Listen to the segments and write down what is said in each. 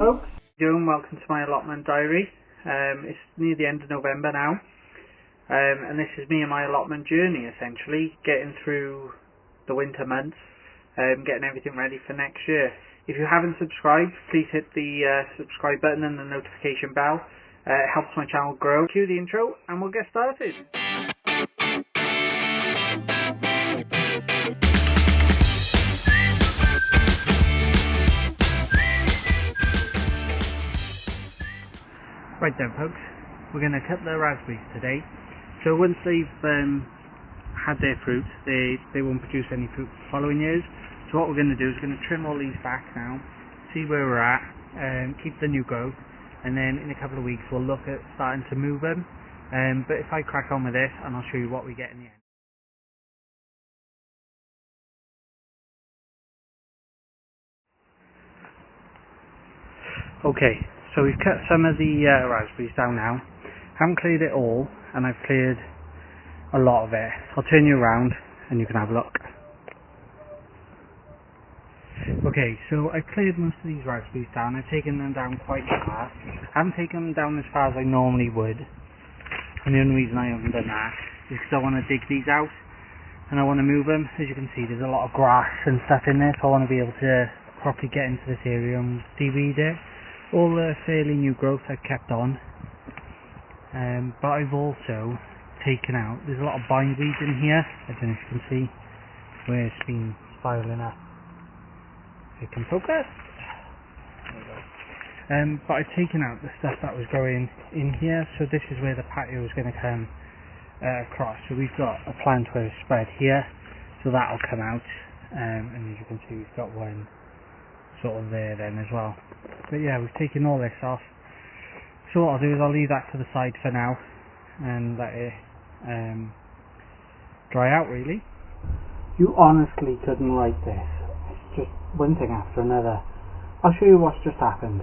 folks, welcome to my allotment diary. It's near the end of November now, and this is me and my allotment journey, essentially getting through the winter months, getting everything ready for next year. If you haven't subscribed, please hit the subscribe button and the notification bell. It helps my channel grow. Cue the intro and we'll get started. Right then folks, we're going to cut the raspberries today. So once they've had their fruit, they won't produce any fruit for following years. So what we're going to do is we're going to trim all these back now, see where we're at, keep the new growth, and then in a couple of weeks we'll look at starting to move them. But if I crack on with this, and I'll show you what we get in the end. Okay, so we've cut some of the raspberries down now. Haven't cleared it all, and I've cleared a lot of it. I'll turn you around and you can have a look. Okay, so I've cleared most of these raspberries down. I've taken them down quite far. I haven't taken them down as far as I normally would, and the only reason I haven't done that is because I want to dig these out and I want to move them. As you can see, there's a lot of grass and stuff in there, so I want to be able to properly get into this area and de-weed it. All the fairly new growth I've kept on, but I've also taken out, there's a lot of bindweed in here. I don't know if you can see where it's been spiralling up. If you can focus. There we go. But I've taken out the stuff that was growing in here, so this is where the patio is going to come across. So we've got a plant where it's spread here, so that'll come out, and as you can see we've got one sort of there then as well. But yeah, we've taken all this off. So what I'll do is I'll leave that to the side for now and let it dry out really. You honestly couldn't write this. It's just one thing after another. I'll show you what's just happened.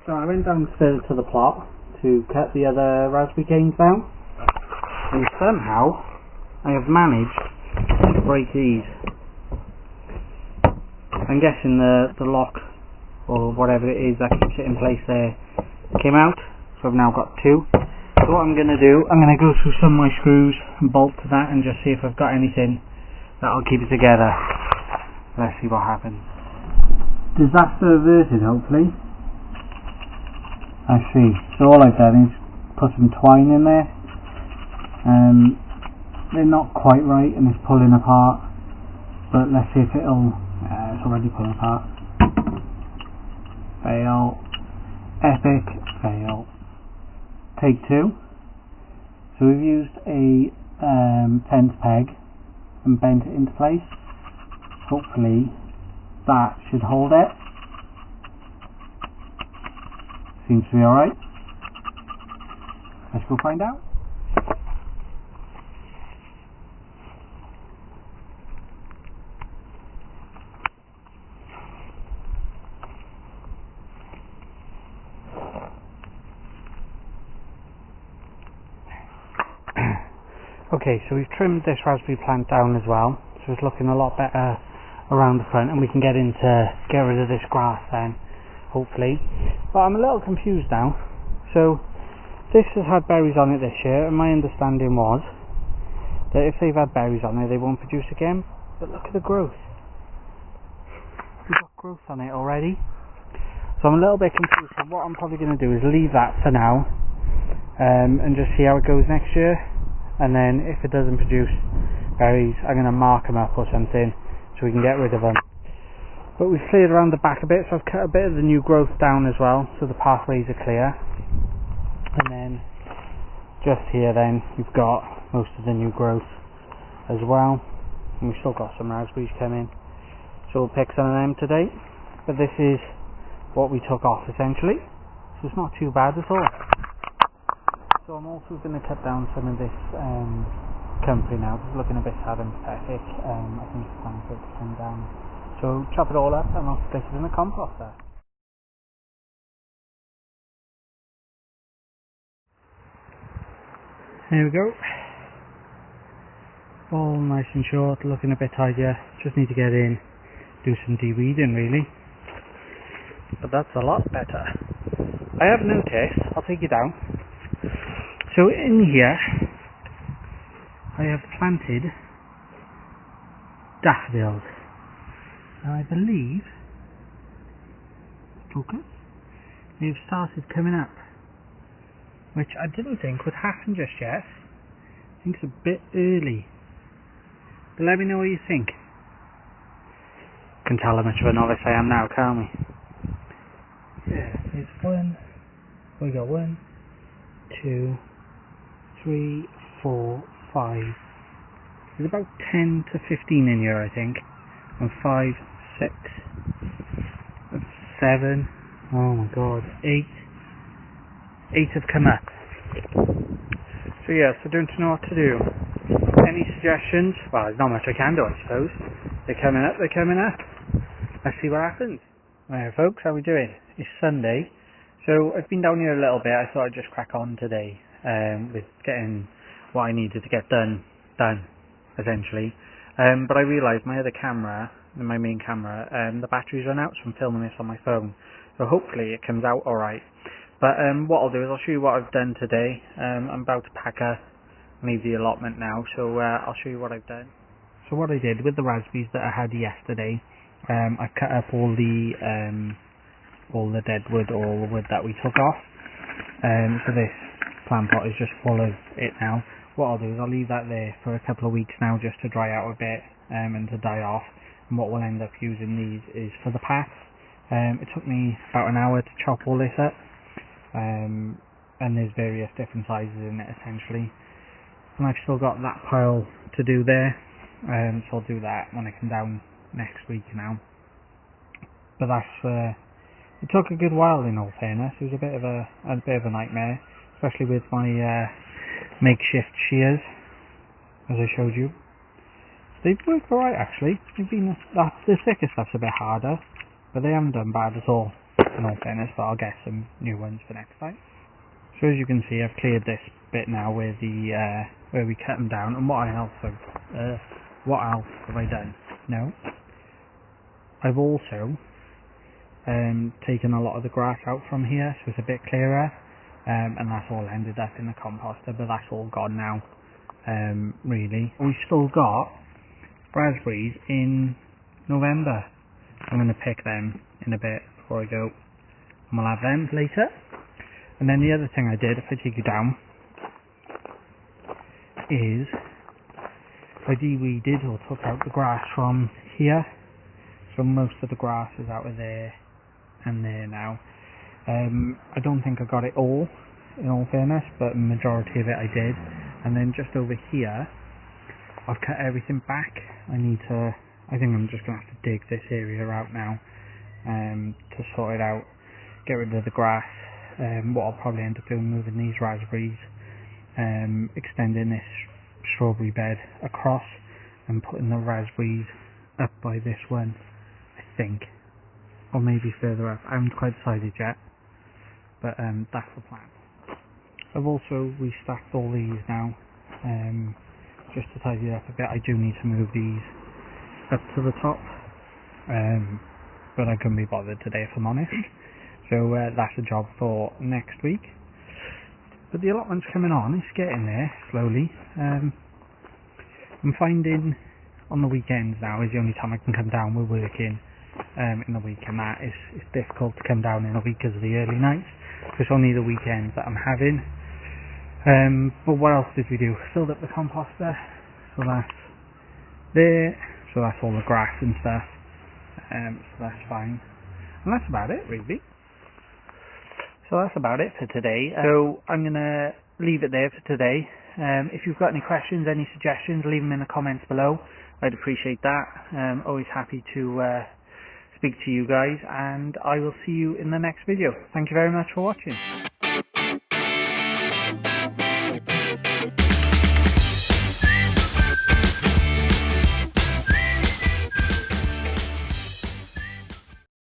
So I went downstairs to the plot to cut the other raspberry canes down, and somehow I have managed to break these. I'm guessing the lock or whatever it is that keeps it in place there came out, so I've now got two. So what I'm going to do, I'm going to go through some of my screws and bolt to that and just see if I've got anything that'll keep it together. Let's see what happens. Disaster averted, hopefully. I see. So all I've done is put some twine in there. They're not quite right and it's pulling apart, but let's see if it'll. It's already pulling apart. Fail. Epic fail. Take two. So we've used a fence peg and bent it into place. Hopefully that should hold it. Seems to be alright. Let's go find out. Okay, so we've trimmed this raspberry plant down as well, so it's looking a lot better around the front, and we can get rid of this grass then, hopefully. But I'm a little confused now. So this has had berries on it this year, and my understanding was that if they've had berries on it, they won't produce again. But look at the growth. We've got growth on it already. So I'm a little bit confused. So what I'm probably going to do is leave that for now, and just see how it goes next year. And then if it doesn't produce berries, I'm going to mark them up or something so we can get rid of them. But we've cleared around the back a bit, so I've cut a bit of the new growth down as well, so the pathways are clear. And then just here then we've got most of the new growth as well, and we've still got some raspberries coming, so we'll pick some of them today. But this is what we took off essentially, so it's not too bad at all. So I'm also going to cut down some of this comfrey now. It's looking a bit sad and pathetic. I think it's time for it to come down. So chop it all up and I'll stick it in the composter. Here we go. All nice and short, looking a bit tidier. Just need to get in, do some de-weeding really. but that's a lot better. I have noticed, I'll take you down. So in here, I have planted daffodils. And I believe, focus, they've started coming up, which I didn't think would happen just yet. I think it's a bit early. But let me know what you think. Can tell how much of a novice I am now, can't we? Yeah, there's one. We got 1, 2, 3, 4, 5. There's about 10 to 15 in here, I think. And 5, 6, 7. Oh my god, 8. 8 have come up. So yes, I don't know what to do. Any suggestions? Well, there's not much I can do, I suppose. They're coming up, they're coming up. Let's see what happens. Right, folks, how are we doing? It's Sunday. So I've been down here a little bit. I thought I'd just crack on today with getting what I needed to get done, essentially. But I realised my other camera, my main camera, the battery's run out, so I'm filming this on my phone. So hopefully it comes out alright. But what I'll do is I'll show you what I've done today. I'm about to pack up and leave the allotment now, so I'll show you what I've done. So what I did with the raspberries that I had yesterday, I cut up all the dead wood, all the wood that we took off. So this plant pot is just full of it now. What I'll do is I'll leave that there for a couple of weeks now just to dry out a bit and to die off. And what we'll end up using these is for the paths. It took me about an hour to chop all this up. And there's various different sizes in it essentially. And I've still got that pile to do there. So I'll do that when I come down next week now. But that's it took a good while in all fairness. It was a bit of a nightmare, especially with my makeshift shears, as I showed you. They've worked alright actually. They've been the thicker stuff's a bit harder, but they haven't done bad at all in all fairness. But I'll get some new ones for next time. So as you can see, I've cleared this bit now where we cut them down. And what else have I done? No, I've also taken a lot of the grass out from here, so it's a bit clearer, and that's all ended up in the composter, but that's all gone now, really. We've still got raspberries in November. I'm going to pick them in a bit before I go, and we'll have them later. And then the other thing I did, if I take you down, is I de-weeded or took out the grass from here. So most of the grass is out of there and there now. I don't think I got it all, in all fairness, but the majority of it I did. And then just over here, I've cut everything back. I think I'm just going to have to dig this area out now to sort it out, get rid of the grass. What I'll probably end up doing, moving these raspberries, extending this strawberry bed across and putting the raspberries up by this one, I think, or maybe further up. I haven't quite decided yet, but that's the plan. I've also restacked all these now, just to tidy it up a bit. I do need to move these up to the top, but I couldn't be bothered today if I'm honest. So that's a job for next week. But the allotment's coming on, it's getting there slowly. I'm finding on the weekends now is the only time I can come down. We're working in the week, and that it's difficult to come down in a week because of the early nights. It's only the weekends that I'm having. But what else did we do? Filled up the composter, so that's there. So that's all the grass and stuff. So that's fine. And that's about it, really. So that's about it for today. So I'm going to leave it there for today. If you've got any questions, any suggestions, leave them in the comments below. I'd appreciate that. Always happy to speak to you guys, and I will see you in the next video. Thank you very much for watching.